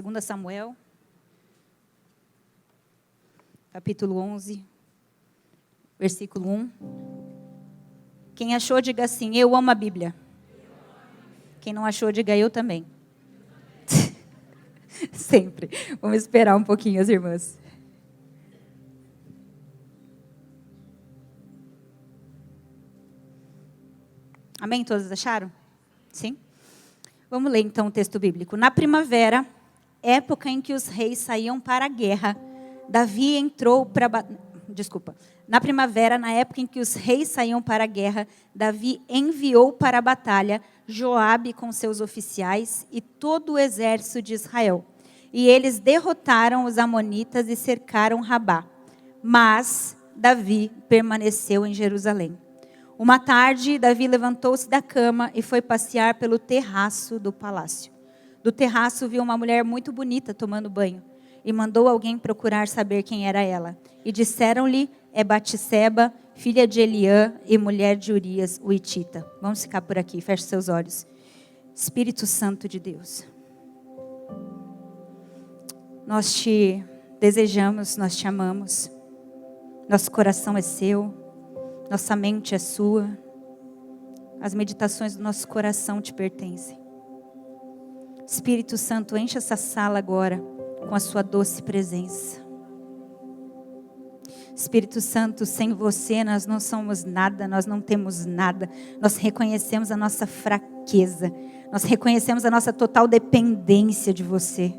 2 Samuel, capítulo 11, versículo 1. Quem achou, diga assim: eu amo a Bíblia. Quem não achou, diga eu também. Sempre. Vamos esperar um pouquinho as irmãs. Amém? Todas acharam? Sim? Vamos ler então o texto bíblico. Na primavera, época em que os reis saíam para a guerra, Davi entrou para... Na primavera, na época em que os reis saíam para a guerra, Davi enviou para a batalha Joabe com seus oficiais e todo o exército de Israel. E eles derrotaram os amonitas e cercaram Rabá. Mas Davi permaneceu em Jerusalém. Uma tarde, Davi levantou-se da cama e foi passear pelo terraço do palácio. Do terraço viu uma mulher muito bonita tomando banho e mandou alguém procurar saber quem era ela. E disseram-lhe: é Batseba, filha de Eliã e mulher de Urias, o hitita. Vamos ficar por aqui, feche seus olhos. Espírito Santo de Deus, nós te desejamos, nós te amamos. Nosso coração é seu, nossa mente é sua. As meditações do nosso coração te pertencem. Espírito Santo, enche essa sala agora com a sua doce presença. Espírito Santo, sem você nós não somos nada, nós não temos nada. Nós reconhecemos a nossa fraqueza. Nós reconhecemos a nossa total dependência de você.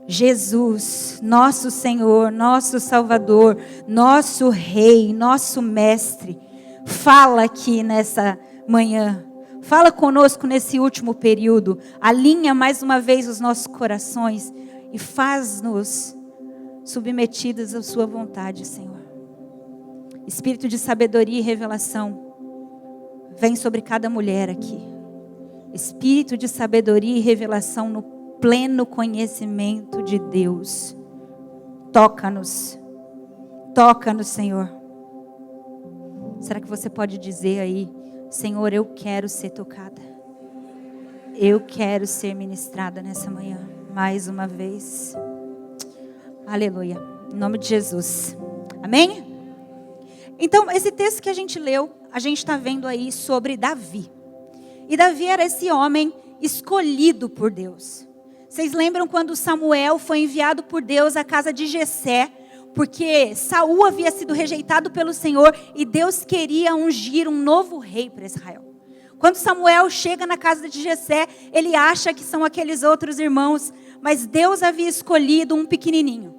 Jesus, nosso Senhor, nosso Salvador, nosso Rei, nosso Mestre, fala aqui nessa manhã. Fala conosco nesse último período. Alinha mais uma vez os nossos corações e faz-nos submetidos à sua vontade, Senhor. Espírito de sabedoria e revelação, vem sobre cada mulher aqui. Espírito de sabedoria e revelação no pleno conhecimento de Deus. Toca-nos, Senhor. Será que você pode dizer aí: Senhor, eu quero ser tocada. Eu quero ser ministrada nessa manhã, mais uma vez. Aleluia, em nome de Jesus, amém? Então, esse texto que a gente leu, a gente está vendo aí sobre Davi. E Davi era esse homem escolhido por Deus. Vocês lembram quando Samuel foi enviado por Deus à casa de Jessé, porque Saul havia sido rejeitado pelo Senhor e Deus queria ungir um novo rei para Israel. Quando Samuel chega na casa de Jessé, ele acha que são aqueles outros irmãos, mas Deus havia escolhido um pequenininho.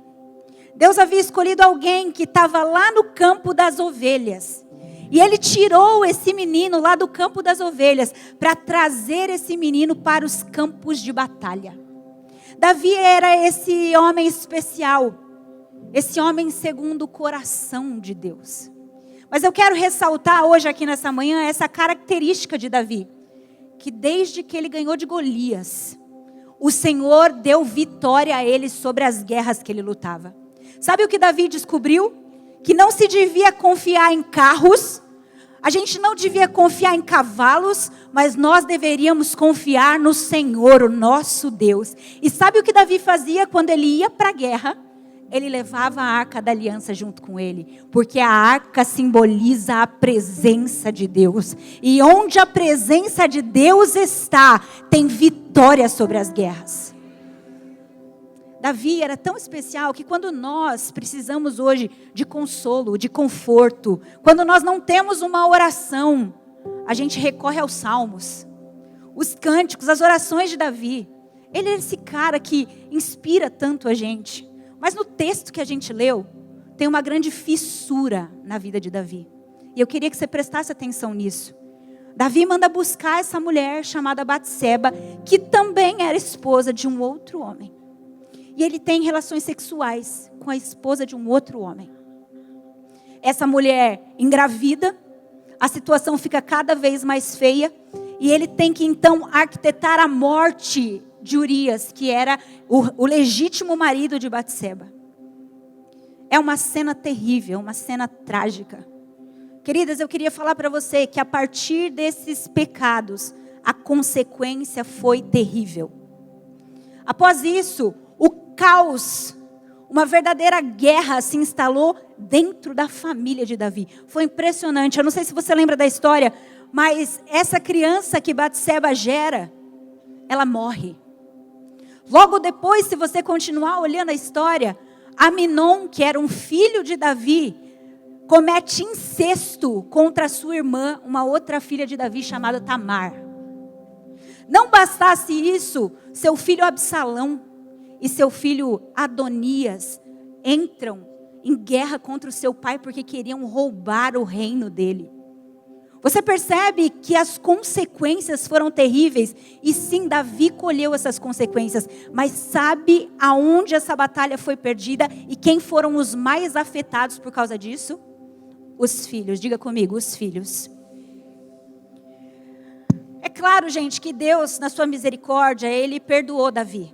Deus havia escolhido alguém que estava lá no campo das ovelhas. E ele tirou esse menino lá do campo das ovelhas para trazer esse menino para os campos de batalha. Davi era esse homem especial, esse homem segundo o coração de Deus. Mas eu quero ressaltar hoje aqui nessa manhã essa característica de Davi, que desde que ele ganhou de Golias, o Senhor deu vitória a ele sobre as guerras que ele lutava. Sabe o que Davi descobriu? Que não se devia confiar em carros, a gente não devia confiar em cavalos, mas nós deveríamos confiar no Senhor, o nosso Deus. E sabe o que Davi fazia quando ele ia para a guerra? Ele levava a arca da aliança junto com ele, porque a arca simboliza a presença de Deus. E onde a presença de Deus está, tem vitória sobre as guerras. Davi era tão especial que quando nós precisamos hoje de consolo, de conforto, quando nós não temos uma oração, a gente recorre aos salmos, os cânticos, as orações de Davi. Ele é esse cara que inspira tanto a gente. Mas no texto que a gente leu, tem uma grande fissura na vida de Davi. E eu queria que você prestasse atenção nisso. Davi manda buscar essa mulher chamada Batseba, que também era esposa de um outro homem. E ele tem relações sexuais com a esposa de um outro homem. Essa mulher engravida, a situação fica cada vez mais feia, e ele tem que então arquitetar a morte de Urias, que era o legítimo marido de Batseba. É uma cena terrível, uma cena trágica. Queridas, eu queria falar para você que a partir desses pecados, a consequência foi terrível. Após isso, o caos, uma verdadeira guerra se instalou dentro da família de Davi. Foi impressionante. Eu não sei se você lembra da história, mas essa criança que Batseba gera, ela morre. Logo depois, se você continuar olhando a história, Aminon, que era um filho de Davi, comete incesto contra a sua irmã, uma outra filha de Davi chamada Tamar. Não bastasse isso, seu filho Absalão e seu filho Adonias entram em guerra contra o seu pai porque queriam roubar o reino dele. Você percebe que as consequências foram terríveis, e sim, Davi colheu essas consequências, mas sabe aonde essa batalha foi perdida e quem foram os mais afetados por causa disso? Os filhos, diga comigo, os filhos. É claro, gente, que Deus, na sua misericórdia, Ele perdoou Davi.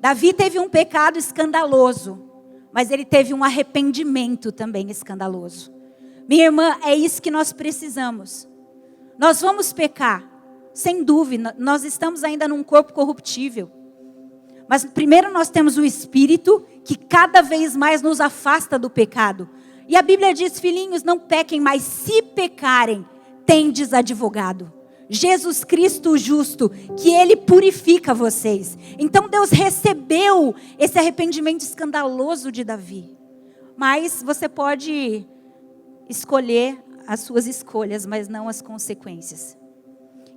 Davi teve um pecado escandaloso, mas ele teve um arrependimento também escandaloso. Minha irmã, é isso que nós precisamos. Nós vamos pecar, sem dúvida, nós estamos ainda num corpo corruptível. Mas primeiro nós temos o Espírito, que cada vez mais nos afasta do pecado. E a Bíblia diz, filhinhos, não pequem, mas se pecarem, tendes advogado. Jesus Cristo o justo, que Ele purifica vocês. Então Deus recebeu esse arrependimento escandaloso de Davi. Mas você pode escolher as suas escolhas, mas não as consequências.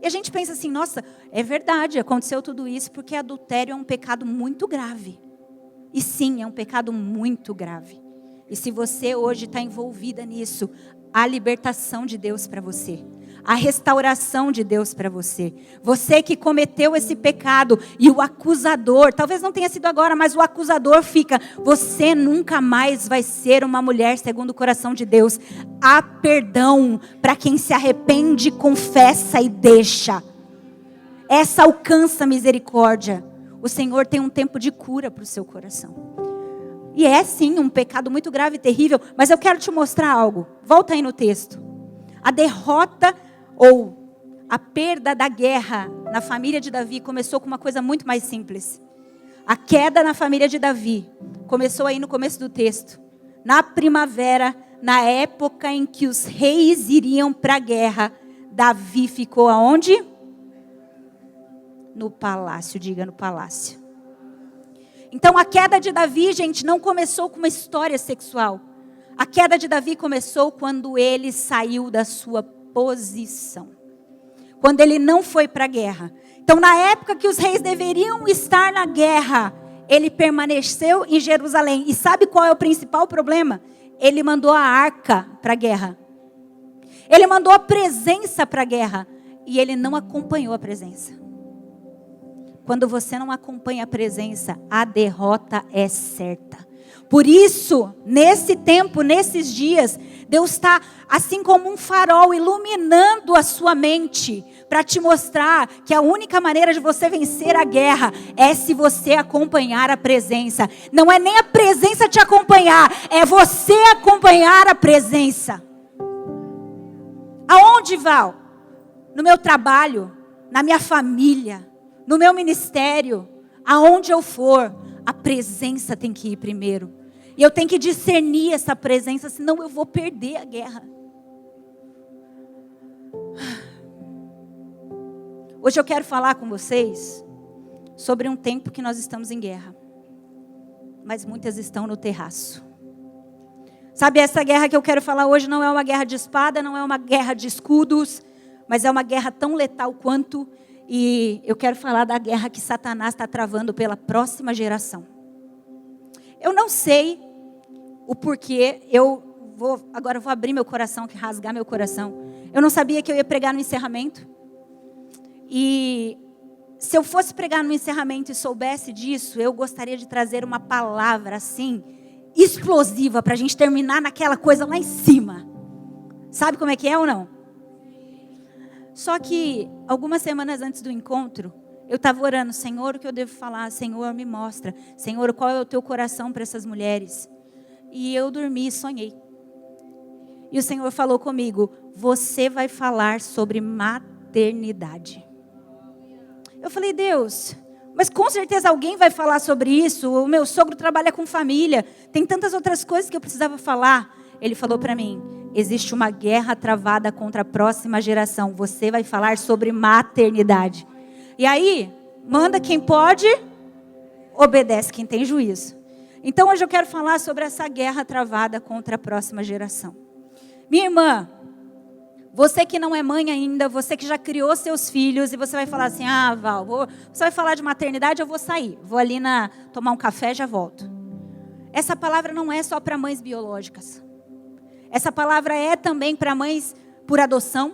E a gente pensa assim, nossa, é verdade, aconteceu tudo isso porque adultério é um pecado muito grave. E sim, é um pecado muito grave. E se você hoje está envolvida nisso, há libertação de Deus para você. A restauração de Deus para você. Você que cometeu esse pecado e o acusador, talvez não tenha sido agora, mas o acusador fica, você nunca mais vai ser uma mulher segundo o coração de Deus. Há perdão para quem se arrepende, confessa e deixa. Essa alcança misericórdia. O Senhor tem um tempo de cura para o seu coração. E é sim um pecado muito grave e terrível, mas eu quero te mostrar algo. Volta aí no texto. A derrota ou a perda da guerra na família de Davi começou com uma coisa muito mais simples. A queda na família de Davi começou aí no começo do texto. Na primavera, na época em que os reis iriam para a guerra, Davi ficou aonde? No palácio, diga no palácio. Então a queda de Davi, gente, não começou com uma história sexual. A queda de Davi começou quando ele saiu da sua posição. Quando ele não foi para a guerra. Então na época que os reis deveriam estar na guerra, ele permaneceu em Jerusalém. E sabe qual é o principal problema? Ele mandou a arca para a guerra. Ele mandou a presença para a guerra. E ele não acompanhou a presença. Quando você não acompanha a presença, a derrota é certa. Por isso, nesse tempo, nesses dias, Deus está, assim como um farol, iluminando a sua mente, para te mostrar que a única maneira de você vencer a guerra é se você acompanhar a presença. Não é nem a presença te acompanhar, é você acompanhar a presença. Aonde, Val? No meu trabalho, na minha família, no meu ministério, aonde eu for, a presença tem que ir primeiro. E eu tenho que discernir essa presença, senão eu vou perder a guerra. Hoje eu quero falar com vocês sobre um tempo que nós estamos em guerra. Mas muitas estão no terraço. Sabe, essa guerra que eu quero falar hoje não é uma guerra de espada, não é uma guerra de escudos, mas é uma guerra tão letal quanto. E eu quero falar da guerra que Satanás está travando pela próxima geração. Eu não sei o porquê, agora eu vou abrir meu coração, rasgar meu coração. Eu não sabia que eu ia pregar no encerramento. E se eu fosse pregar no encerramento e soubesse disso, eu gostaria de trazer uma palavra assim, explosiva, para a gente terminar naquela coisa lá em cima. Sabe como é que é ou não? Só que algumas semanas antes do encontro, eu estava orando, Senhor, o que eu devo falar? Senhor, me mostra. Senhor, qual é o teu coração para essas mulheres? E eu dormi e sonhei. E o Senhor falou comigo, você vai falar sobre maternidade. Eu falei, Deus, Mas com certeza alguém vai falar sobre isso. O meu sogro trabalha com família. Tem tantas outras coisas que eu precisava falar. Ele falou para mim: existe uma guerra travada contra a próxima geração. Você vai falar sobre maternidade. E aí, manda quem pode, obedece quem tem juízo. Então hoje eu quero falar sobre essa guerra travada contra a próxima geração. Minha irmã, você que não é mãe ainda, você que já criou seus filhos, e você vai falar assim: ah, Val, você vai falar de maternidade, eu vou sair. Vou ali tomar um café e já volto. Essa palavra não é só para mães biológicas. Essa palavra é também para mães por adoção.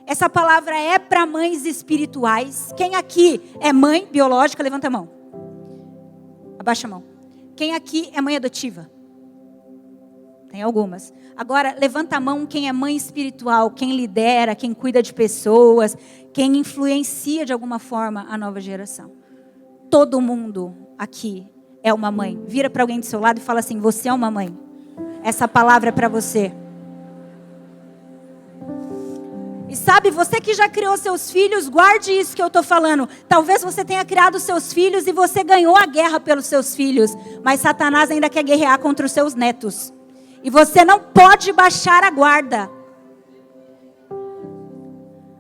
Essa palavra é para mães espirituais. Quem aqui é mãe biológica, levanta a mão. Abaixa a mão. Quem aqui é mãe adotiva? Tem algumas. Agora, levanta a mão quem é mãe espiritual, quem lidera, quem cuida de pessoas, quem influencia de alguma forma a nova geração. Todo mundo aqui é uma mãe. Vira para alguém do seu lado e fala assim: você é uma mãe. Essa palavra é para você. E sabe, você que já criou seus filhos, guarde isso que eu estou falando. Talvez você tenha criado seus filhos e você ganhou a guerra pelos seus filhos. Mas Satanás ainda quer guerrear contra os seus netos. E você não pode baixar a guarda.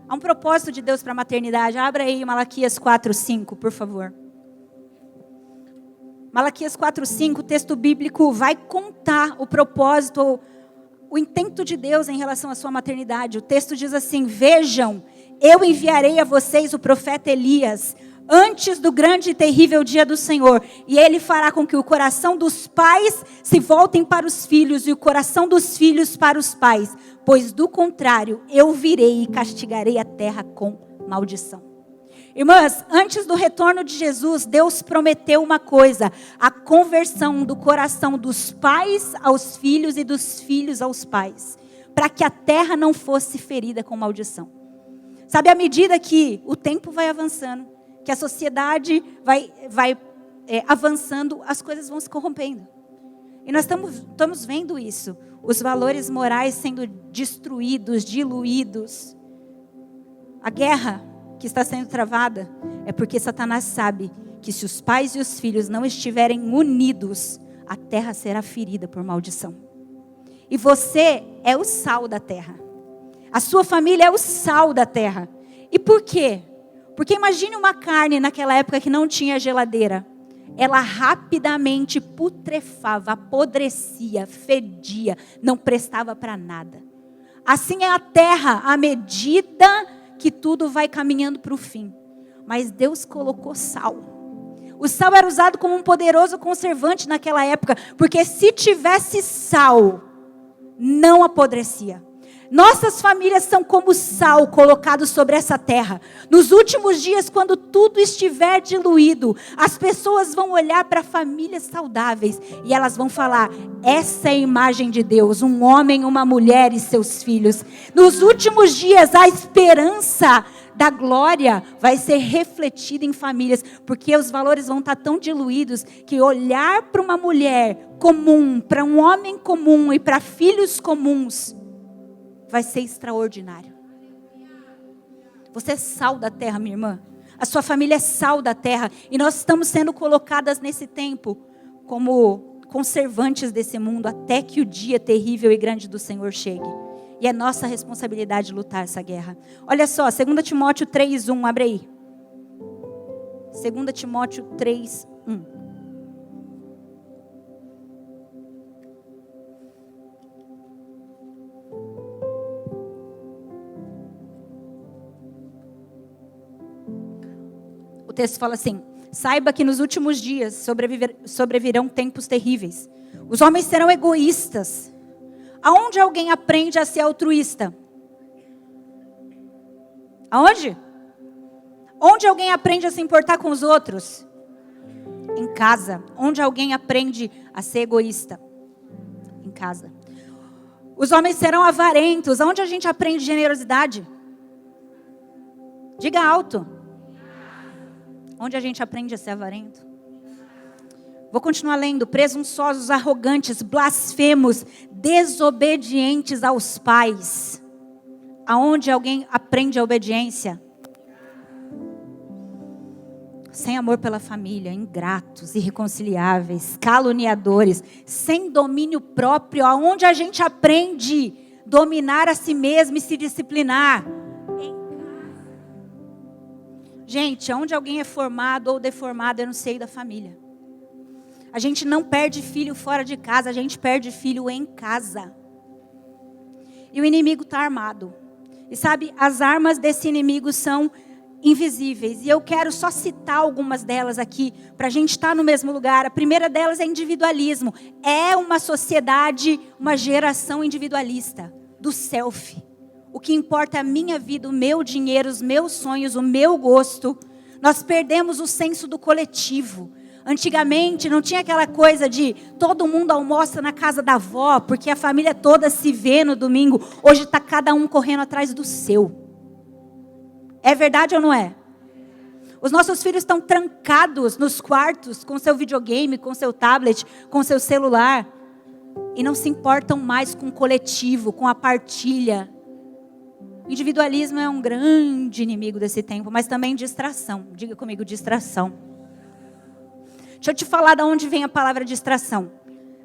Há um propósito de Deus para a maternidade. Abra aí Malaquias 4:5, por favor. Malaquias 4:5, o texto bíblico vai contar o propósito, o intento de Deus em relação à sua maternidade. O texto diz assim: vejam, eu enviarei a vocês o profeta Elias, antes do grande e terrível dia do Senhor. E ele fará com que o coração dos pais se voltem para os filhos e o coração dos filhos para os pais. Pois do contrário, eu virei e castigarei a terra com maldição. Irmãs, antes do retorno de Jesus, Deus prometeu uma coisa: a conversão do coração dos pais aos filhos e dos filhos aos pais, para que a terra não fosse ferida com maldição. Sabe, à medida que o tempo vai avançando, que a sociedade vai avançando, as coisas vão se corrompendo. E nós estamos vendo isso. Os valores morais sendo destruídos, diluídos. A guerra que está sendo travada é porque Satanás sabe que se os pais e os filhos não estiverem unidos, a terra será ferida por maldição. E você é o sal da terra. A sua família é o sal da terra. E por quê? Porque imagine uma carne naquela época que não tinha geladeira. Ela rapidamente putrefava, apodrecia, fedia, não prestava para nada. Assim é a terra, à medida que tudo vai caminhando para o fim. Mas Deus colocou sal. O sal era usado como um poderoso conservante naquela época, porque se tivesse sal, não apodrecia. Nossas famílias são como sal colocado sobre essa terra. Nos últimos dias, quando tudo estiver diluído, as pessoas vão olhar para famílias saudáveis e elas vão falar: essa é a imagem de Deus, um homem, uma mulher e seus filhos. Nos últimos dias, a esperança da glória vai ser refletida em famílias, porque os valores vão estar tão diluídos que olhar para uma mulher comum, para um homem comum e para filhos comuns vai ser extraordinário. Você é sal da terra, minha irmã. A sua família é sal da terra. E nós estamos sendo colocadas nesse tempo como conservantes desse mundo até que o dia terrível e grande do Senhor chegue. E é nossa responsabilidade lutar essa guerra. Olha só, 2 Timóteo 3:1, abre aí. 2 Timóteo 3:1. O texto fala assim: saiba que nos últimos dias sobrevirão tempos terríveis. Os homens serão egoístas. Aonde alguém aprende a ser altruísta? Aonde? Onde alguém aprende a se importar com os outros? Em casa. Onde alguém aprende a ser egoísta? Em casa. Os homens serão avarentos. Aonde a gente aprende generosidade? Diga alto. Onde a gente aprende a ser avarento? Vou continuar lendo. Presunçosos, arrogantes, blasfemos, desobedientes aos pais. Aonde alguém aprende a obediência? sem amor pela família, ingratos, irreconciliáveis, caluniadores, sem domínio próprio, aonde a gente aprende a dominar a si mesmo e se disciplinar. Gente, onde alguém é formado ou deformado é no seio da família. A gente não perde filho fora de casa, a gente perde filho em casa. E o inimigo está armado. E sabe, as armas desse inimigo são invisíveis. E eu quero só citar algumas delas aqui, para a gente estar no mesmo lugar. A primeira delas é individualismo. É uma sociedade, uma geração individualista, do self. O que importa é a minha vida, o meu dinheiro, os meus sonhos, o meu gosto. Nós perdemos o senso do coletivo. Antigamente não tinha aquela coisa de todo mundo almoça na casa da avó, porque a família toda se vê no domingo. Hoje está cada um correndo atrás do seu. É verdade ou não é? Os nossos filhos estão trancados nos quartos com seu videogame, com seu tablet, com seu celular. E não se importam mais com o coletivo, com a partilha. O individualismo é um grande inimigo desse tempo, mas também distração. Diga comigo, distração. Deixa eu te falar de onde vem a palavra distração.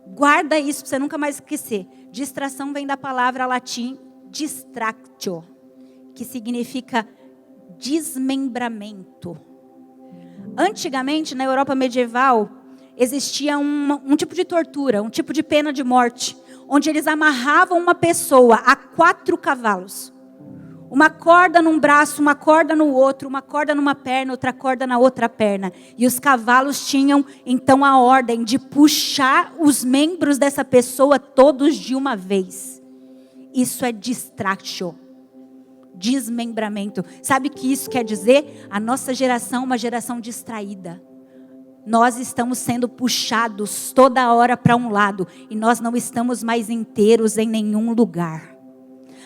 Guarda isso para você nunca mais esquecer. Distração vem da palavra latim distractio, que significa desmembramento. Antigamente, na Europa medieval, existia um tipo de tortura, um tipo de pena de morte, onde eles amarravam uma pessoa a 4 cavalos. Uma corda num braço, uma corda no outro, uma corda numa perna, outra corda na outra perna. E os cavalos tinham, então, a ordem de puxar os membros dessa pessoa todos de uma vez. Isso é distraction, desmembramento. Sabe o que isso quer dizer? A nossa geração é uma geração distraída. Nós estamos sendo puxados toda hora para um lado. E nós não estamos mais inteiros em nenhum lugar.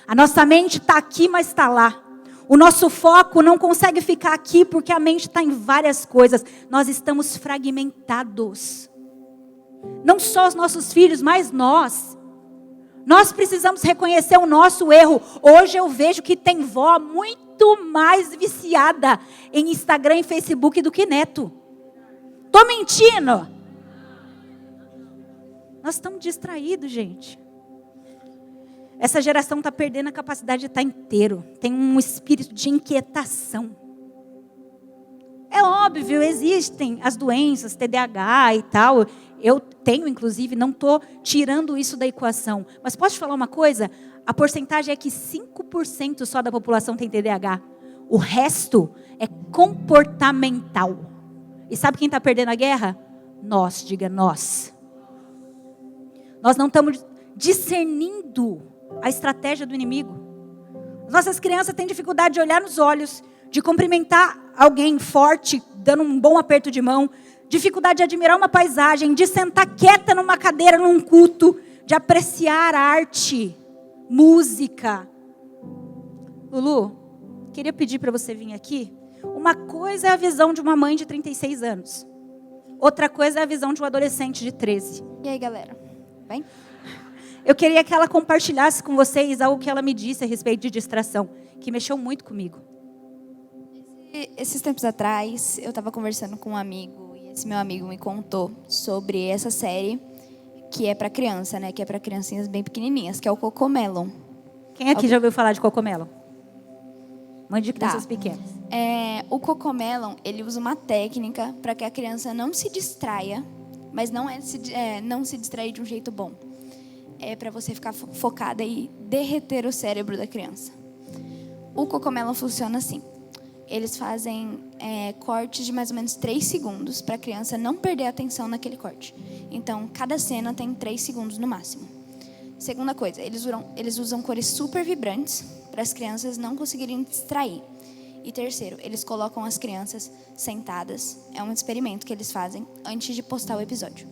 A nossa mente está aqui, mas está lá. O nosso foco não consegue ficar aqui, porque a mente está em várias coisas. Nós estamos fragmentados. Não só os nossos filhos, mas nós. Nós precisamos reconhecer o nosso erro. Hoje eu vejo que tem vó muito mais viciada em Instagram e Facebook do que neto. Estou mentindo? Nós estamos distraídos, gente. Essa geração está perdendo a capacidade de estar inteiro. Tem um espírito de inquietação. É óbvio, existem as doenças, TDAH e tal. Eu tenho, inclusive, não estou tirando isso da equação. Mas posso te falar uma coisa? A porcentagem é que 5% só da população tem TDAH. O resto é comportamental. E sabe quem está perdendo a guerra? Nós, diga nós. Nós não estamos discernindo a estratégia do inimigo. Nossas crianças têm dificuldade de olhar nos olhos, de cumprimentar alguém forte, dando um bom aperto de mão, dificuldade de admirar uma paisagem, de sentar quieta numa cadeira num culto, de apreciar arte, música. Lulu, queria pedir para você vir aqui. Uma coisa é a visão de uma mãe de 36 anos. Outra coisa é a visão de um adolescente de 13. E aí, galera? Bem? Eu queria que ela compartilhasse com vocês algo que ela me disse a respeito de distração, que mexeu muito comigo. Esses tempos atrás, eu estava conversando com um amigo, e esse meu amigo me contou sobre essa série que é para criança, né? Que é para criancinhas bem pequenininhas, que é o CoComelon. Quem aqui já ouviu falar de CoComelon? Mãe de crianças pequenas. O CoComelon, ele usa uma técnica para que a criança não se distraia, mas não se distrair de um jeito bom. É para você ficar focada e derreter o cérebro da criança. O CoComelon funciona assim. Eles fazem cortes de mais ou menos 3 segundos para a criança não perder a atenção naquele corte. Então, cada cena tem 3 segundos no máximo. Segunda coisa, eles usam cores super vibrantes para as crianças não conseguirem distrair. E terceiro, eles colocam as crianças sentadas. É um experimento que eles fazem antes de postar o episódio.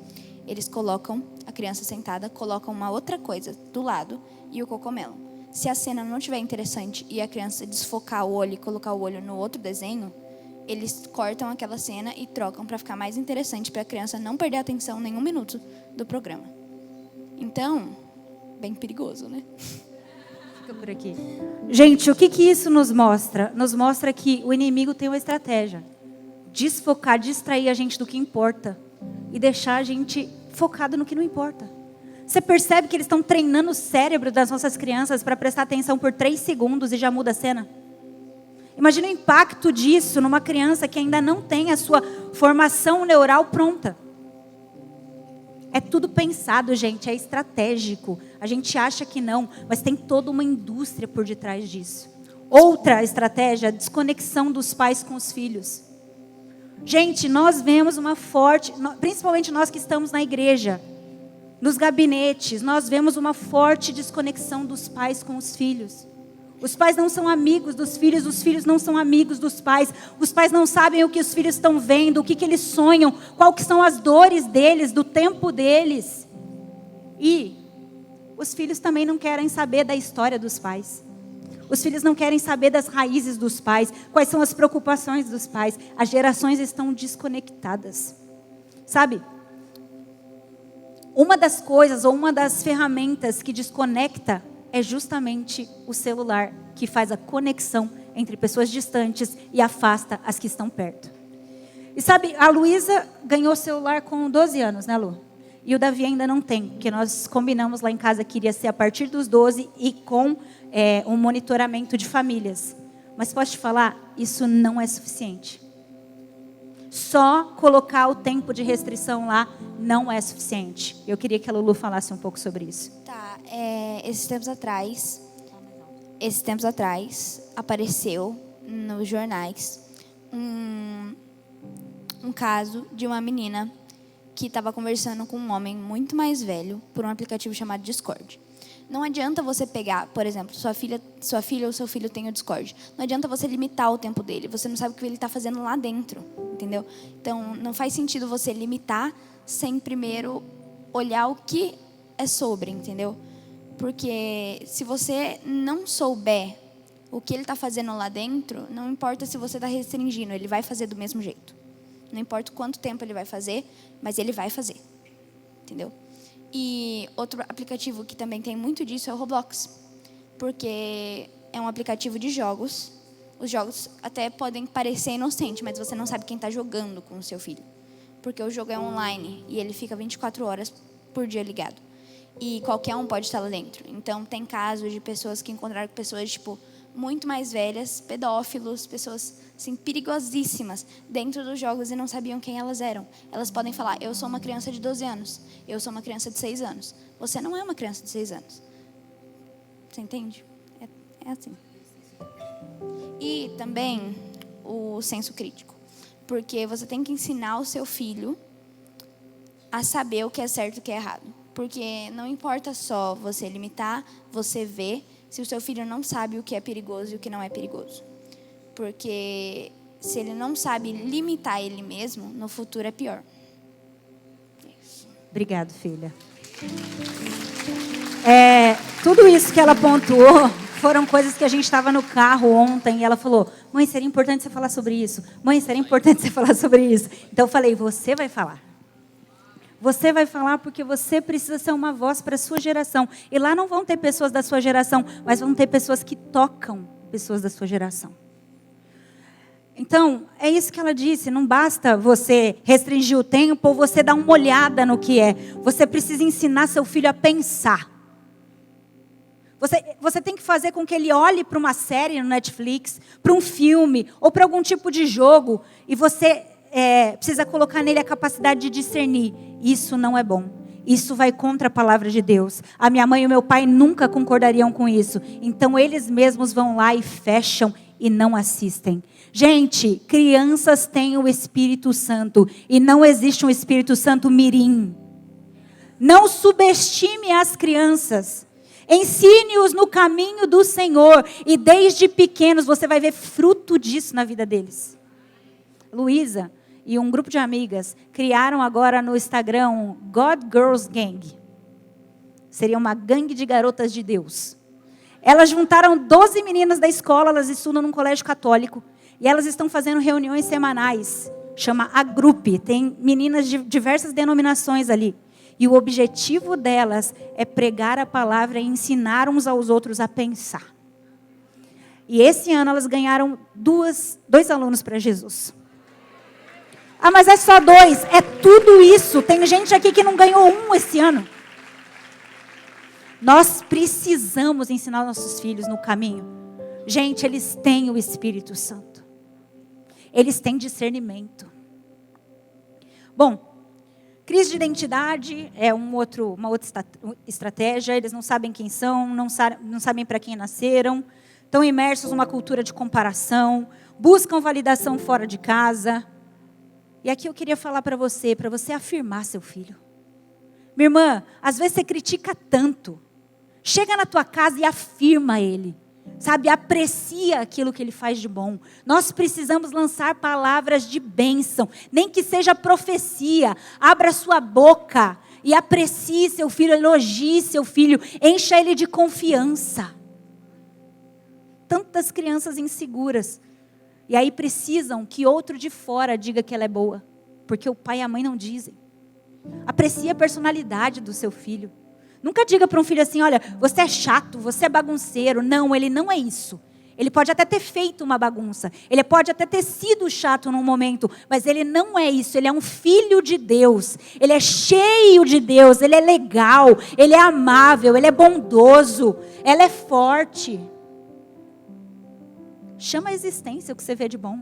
Eles colocam a criança sentada, colocam uma outra coisa do lado e o CoComelon. Se a cena não estiver interessante e a criança desfocar o olho e colocar o olho no outro desenho, eles cortam aquela cena e trocam para ficar mais interessante, para a criança não perder a atenção nenhum minuto do programa. Então, bem perigoso, né? Fica por aqui. Gente, o que isso nos mostra? Nos mostra que o inimigo tem uma estratégia. desfocar, distrair a gente do que importa e deixar a gente focado no que não importa. Você percebe que eles estão treinando o cérebro das nossas crianças para prestar atenção por 3 segundos e já muda a cena? Imagina o impacto disso numa criança que ainda não tem a sua formação neural pronta. É tudo pensado, gente, é estratégico. A gente acha que não, mas tem toda uma indústria por detrás disso. Outra estratégia, a desconexão dos pais com os filhos. Gente, nós vemos uma forte, principalmente nós que estamos na igreja, nos gabinetes, nós vemos uma forte desconexão dos pais com os filhos. Os pais não são amigos dos filhos, os filhos não são amigos dos pais. Os pais não sabem o que os filhos estão vendo, o que eles sonham, quais que são as dores deles, do tempo deles. E os filhos também não querem saber da história dos pais. Os filhos não querem saber das raízes dos pais, quais são as preocupações dos pais. As gerações estão desconectadas. Sabe? Uma das coisas ou uma das ferramentas que desconecta é justamente o celular, que faz a conexão entre pessoas distantes e afasta as que estão perto. E sabe, a Luísa ganhou o celular com 12 anos, né, Lu? E o Davi ainda não tem, porque nós combinamos lá em casa que iria ser a partir dos 12 e com um monitoramento de famílias. Mas posso te falar, isso não é suficiente. Só colocar o tempo de restrição lá não é suficiente. Eu queria que a Lulu falasse um pouco sobre isso. Tá, esses tempos atrás, apareceu nos jornais um caso de uma menina que estava conversando com um homem muito mais velho por um aplicativo chamado Discord. Não adianta você pegar, por exemplo, sua filha ou seu filho tem o Discord. Não adianta você limitar o tempo dele. Você não sabe o que ele está fazendo lá dentro, entendeu? Então, não faz sentido você limitar sem primeiro olhar o que é sobre, entendeu? Porque se você não souber o que ele está fazendo lá dentro, não importa se você está restringindo, ele vai fazer do mesmo jeito. Não importa quanto tempo ele vai fazer, mas ele vai fazer, entendeu? E outro aplicativo que também tem muito disso é o Roblox. Porque é um aplicativo de jogos. Os jogos até podem parecer inocentes, mas você não sabe quem está jogando com o seu filho. Porque o jogo é online e ele fica 24 horas por dia ligado. E qualquer um pode estar lá dentro. Então, tem casos de pessoas que encontraram pessoas, tipo, muito mais velhas, pedófilos, pessoas assim, perigosíssimas dentro dos jogos e não sabiam quem elas eram. Elas podem falar, eu sou uma criança de 12 anos, eu sou uma criança de 6 anos. Você não é uma criança de 6 anos. Você entende? É assim. E também o senso crítico. Porque você tem que ensinar o seu filho a saber o que é certo e o que é errado. Porque não importa só você limitar, você ver se o seu filho não sabe o que é perigoso e o que não é perigoso. Porque se ele não sabe limitar ele mesmo, no futuro é pior. Isso. Obrigado, filha. Tudo isso que ela pontuou foram coisas que a gente estava no carro ontem e ela falou, mãe, seria importante você falar sobre isso. Mãe, seria importante você falar sobre isso. Então eu falei, você vai falar. Você vai falar porque você precisa ser uma voz para a sua geração. E lá não vão ter pessoas da sua geração, mas vão ter pessoas que tocam pessoas da sua geração. Então, é isso que ela disse. Não basta você restringir o tempo ou você dar uma olhada no que é. Você precisa ensinar seu filho a pensar. Você tem que fazer com que ele olhe para uma série no Netflix, para um filme ou para algum tipo de jogo. E você precisa colocar nele a capacidade de discernir. Isso não é bom. Isso vai contra a palavra de Deus. A minha mãe e o meu pai nunca concordariam com isso. Então, eles mesmos vão lá e fecham e não assistem. Gente, crianças têm o Espírito Santo. E não existe um Espírito Santo mirim. Não subestime as crianças. Ensine-os no caminho do Senhor. E desde pequenos você vai ver fruto disso na vida deles. Luísa e um grupo de amigas criaram agora no Instagram um God Girls Gang. Seria uma gangue de garotas de Deus. Elas juntaram 12 meninas da escola, elas estudam num colégio católico. E elas estão fazendo reuniões semanais. Chama A Grupo. Tem meninas de diversas denominações ali. E o objetivo delas é pregar a palavra e ensinar uns aos outros a pensar. E esse ano elas ganharam dois alunos para Jesus. Ah, mas é só 2. É tudo isso. Tem gente aqui que não ganhou 1 esse ano. Nós precisamos ensinar nossos filhos no caminho. Gente, eles têm o Espírito Santo. Eles têm discernimento. Bom, crise de identidade é uma outra estratégia. Eles não sabem quem são, não sabem para quem nasceram. Estão imersos numa cultura de comparação. Buscam validação fora de casa. E aqui eu queria falar para você afirmar seu filho. Minha irmã, às vezes você critica tanto. Chega na tua casa e afirma ele. Sabe, aprecia aquilo que ele faz de bom. Nós precisamos lançar palavras de bênção. Nem que seja profecia. Abra sua boca e aprecie seu filho, elogie seu filho. Encha ele de confiança. Tantas crianças inseguras. E aí precisam que outro de fora diga que ela é boa. Porque o pai e a mãe não dizem. Aprecie a personalidade do seu filho. Nunca diga para um filho assim, olha, você é chato, você é bagunceiro. Não, ele não é isso. Ele pode até ter feito uma bagunça. Ele pode até ter sido chato num momento. Mas ele não é isso. Ele é um filho de Deus. Ele é cheio de Deus. Ele é legal. Ele é amável. Ele é bondoso. Ela é forte. Chama a existência o que você vê de bom.